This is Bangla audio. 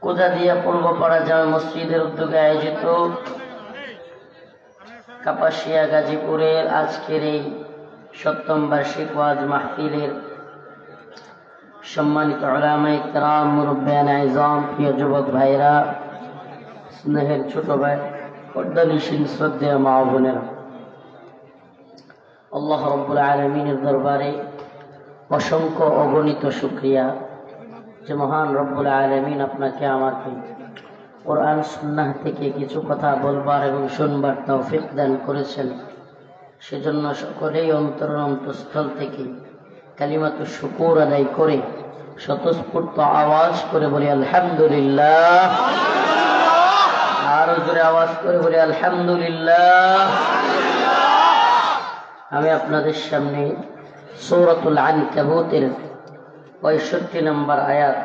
কোদাদিয়া পূর্বপাড়া জামে মসজিদের উদ্যোগে আয়োজিত কাপাসিয়া গাজীপুরের আজকের এই ৭ম বার্ষিক ওয়াজ মাহফিলের সম্মানিত উলামায়ে কেরাম, মুরব্বিয়ানে আযম, প্রিয় যুবক ভাইরা, স্নেহের ছোট ভাই, পর্দানিশীন শ্রদ্ধেয় মা বোনেরা, আল্লাহ রাব্বুল আলামিনের দরবারে অসংখ্য অগণিত শুকরিয়া যে মহান রব্বুল আলামিন আপনাকে আমাকে কোরআন সুন্নাহ থেকে কিছু কথা বলবার এবং শুনবার তৌফিক দান করেছেন। সেজন্য সকলেই অন্তরস্থল থেকে কালিমাতু শুকর আদায় করে স্বতঃস্ফূর্ত আওয়াজ করে বলি আলহামদুলিল্লাহ। আরো জোরে আওয়াজ করে বলি আলহামদুলিল্লাহ। আমি আপনাদের সামনে সূরাতুল আনকাবুতের ৬৫ নম্বর আয়াত